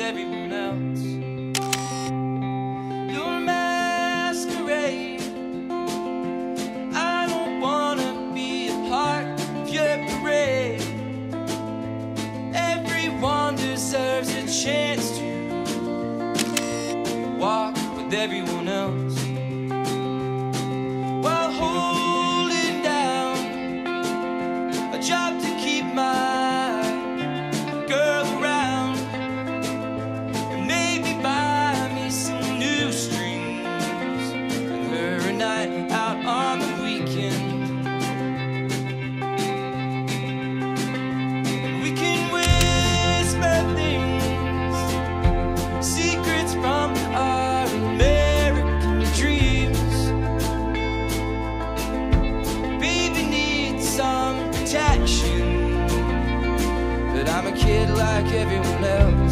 everyone else. Your masquerade, I don't wanna be a part of your parade. Everyone deserves a chance to walk with everyone else, while holding down a job to keep my girl around, and maybe buy me some new strings and her a night out on the weekend. We can whisper things, secrets from our American dreams. Baby needs some protection, but I'm a kid like everyone else.